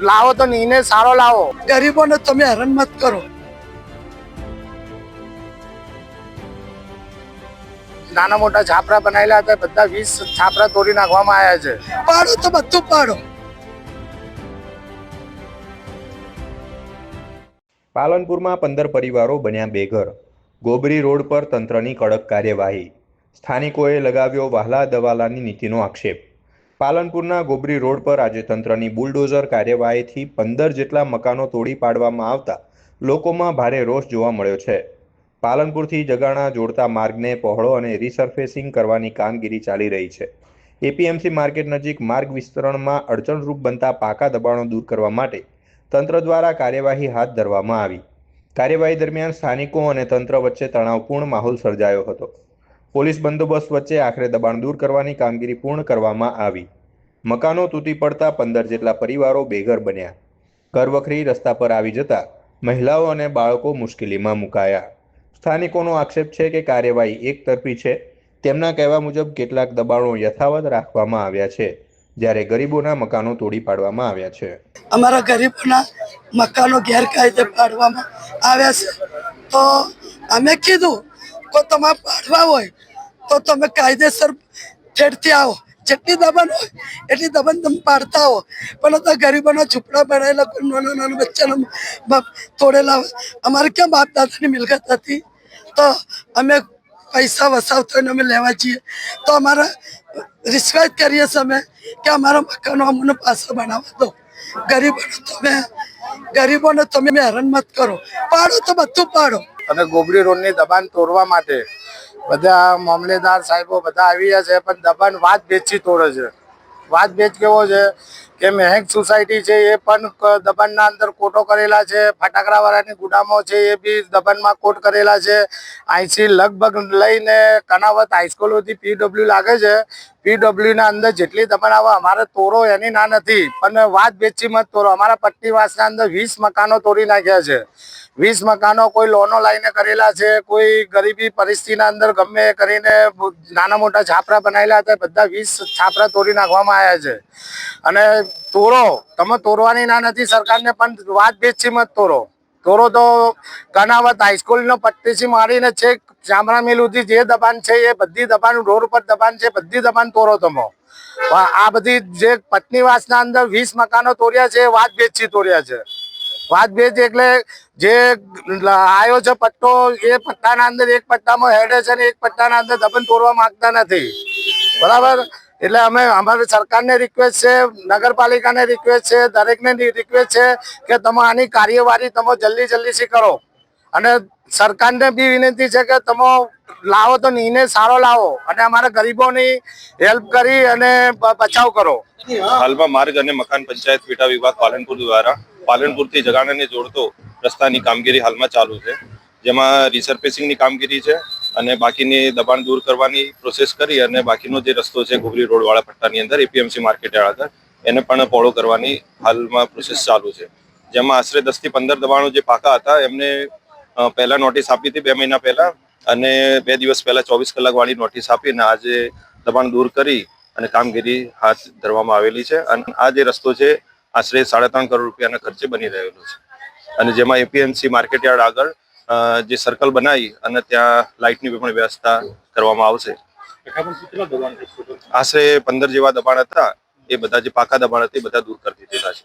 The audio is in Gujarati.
લાવો તો નિર્ણય સારો લાવો. ગરીબોને તમે હેરાન મત કરો. નાના મોટા છાપરા બનાવેલા હતા, બધા 20 છાપરા તોડી નાખવામાં આવ્યા છે. પાડો તો બધું પાડો. પાલનપુરમાં 15 પરિવારો બન્યા બેઘર. ગોબરી રોડ પર તંત્રની કડક કાર્યવાહી. સ્થાનિકોએ લગાવ્યો વહાલા દવાલાની નીતિનો આક્ષેપ. પાલનપુરના ગોબરી રોડ પર આજે તંત્રની બુલડોઝર કાર્યવાહીથી 15 જેટલા મકાનો તોડી પાડવામાં આવતા લોકોમાં ભારે રોષ જોવા મળ્યો છે. પાલનપુરથી જગાણા જોડતા માર્ગને પહોળો અને રિસર્ફેસિંગ કરવાની કામગીરી ચાલી રહી છે. એપીએમસી માર્કેટ નજીક માર્ગ વિસ્તરણમાં અડચણરૂપ બનતા પાકા દબાણો દૂર કરવા માટે તંત્ર દ્વારા કાર્યવાહી હાથ ધરવામાં આવી. કાર્યવાહી દરમિયાન સ્થાનિકો અને તંત્ર વચ્ચે તણાવપૂર્ણ માહોલ સર્જાયો હતો. પોલીસ બંદોબસ્ત વચ્ચે આખરે દબાણ દૂર કરવાની કામગીરી પૂર્ણ કરવામાં આવી. મકાનો તૂટી પડતા 15 જેટલા પરિવારો બેઘર બન્યા. ઘરવખરી રસ્તા પર આવી જતા મહિલાઓ અને બાળકો મુશ્કેલીમાં મુકાયા. સ્થાનિકોનો આક્ષેપ છે કે કાર્યવાહી એકતરફી છે. તેમના કહેવા મુજબ કેટલાક દબાણો યથાવત રાખવામાં આવ્યા છે, જ્યારે ગરીબોના મકાનો તોડી પાડવામાં આવ્યા છે. અમારા ગરીબોના મકાનો ગેરકાયદે પાડવામાં આવ્યા છે, તો અમે કીધું કે તમારે પાડવા હોય તો તમે કાયદેસર ઠેરથી આવો. જેટલી દબાણ હોય એટલી દબાણ તમે પાડતા હો, પણ અત્યારે ગરીબોના ઝૂંપડા બનાવેલા, નાના નાના બચ્ચાના તોડેલા. અમારે ક્યાં બાપ દાદાની મિલકત હતી, તો અમે પૈસા વસાવતા અમે લેવા જઈએ તો અમારા રિશ્વત કરીએ છીએ અમે કે અમારા મકાનો અમને પાછા બનાવવા દો. ગરીબોને તમે હેરાન મત કરો. પાડો તો બધું પાડો. અને ગોબરી રોડની દબાણ તોડવા માટે બધા મામલેદાર સાહેબો બધા આવી ગયા છે, પણ દબાણ વાત ભેદથી તોડે છે. વાત ભેદ કેવો છે કે મહેક સોસાયટી છે એ પણ દબાણના અંદર કોટો કરેલા છે. ફટાકડાવાળાની ગુડામો છે એ બી દબાણમાં કોટ કરેલા છે. અહીંથી લગભગ લઈને કનાવત હાઈસ્કૂલ સુધી પીડબ્લ્યુ લાગે છે. પીડબ્લ્યુના અંદર જેટલી દબાણ આવે અમારે તોડો એની ના નથી, પણ વાત ભેદથી મત તોડો. અમારા પટ્ટીવાસના અંદર 20 મકાનો તોડી નાખ્યા છે. 20 મકાનો કોઈ લોનો લઈને કરેલા છે, કોઈ ગરીબી પરિસ્થિતિના અંદર ગમે કરીને નાના મોટા છાપરા બનાવેલા હતા, બધા 20 છાપરા તોડી નાખવામાં આવ્યા છે. અને તોડો તમે તોડવાની ના નથી સરકારને, પણ વાત ભેદથી મત તોડો. તોડો તો કનાવત હાઈસ્કૂલનો પટ્ટીથી મારીને છેક ચામડા મિલ સુધી જે દબાણ છે એ બધી દબાણ, રોડ પર દબાણ છે, બધી દબાણ તોડો તમે. આ બધી જે પત્નીવાસના અંદર 20 મકાનો તોડ્યા છે એ વાત ભેદથી તોડ્યા છે. વાત ભેદ એટલે જે આવ્યો છે પટ્ટો, એ પટ્ટાના અંદર એક પટ્ટામાં હેડે છે અને એક પટ્ટાના અંદર દબાણ તોડવા માંગતા નથી. બરાબર? એટલે અમે અમારી સરકારને રિક્વેસ્ટ છે, નગરપાલિકાને રિક્વેસ્ટ છે, દરેકને રિક્વેસ્ટ છે કે તમે આની કાર્યવાહી તમે જલ્દીથી કરો. અને સરકારને બી વિનંતી છે કે તમે લાવો તો નિર્ણય સારો લાવો અને અમારા ગરીબોની હેલ્પ કરી અને બચાવ કરો. હાલમાં માર્ગ અને મકાન પંચાયત પેટા વિભાગ પાલનપુર દ્વારા પાલનપુરથી જગાણાને જોડતો રસ્તાની કામગીરી હાલમાં ચાલુ છે, જેમાં રિસર્ફેસિંગની કામગીરી છે અને બાકીની દબાણ દૂર કરવાની પ્રોસેસ કરી અને બાકીનો જે રસ્તો છે ગોબરી રોડવાળા પટ્ટાની અંદર એપીએમસી માર્કેટ આગળ એને પણ પહોળો કરવાની હાલમાં પ્રોસેસ ચાલુ છે. જેમાં આશરે 10 થી 15 દબાણો જે પાકા હતા એમને પહેલા નોટિસ આપી હતી 2 મહિના પહેલા, અને 2 દિવસ પહેલા 24 કલાક વાળી નોટિસ આપીને આજે દબાણ દૂર કરી અને કામગીરી હાથ ધરવામાં આવેલી છે. અને આ જે રસ્તો છે આશરે 3.5 કરોડ રૂપિયાના ખર્ચે બની રહેલો છે, અને જેમાં એપીએમસી માર્કેટ યાર્ડ આગળ જે સર્કલ બનાવી અને ત્યાં લાઇટની પણ વ્યવસ્થા કરવામાં આવશે. આશરે 15 જેવા દબાણ હતા, એ બધા જે પાકા દબાણ હતા એ બધા દૂર કરી દીધેલા છે.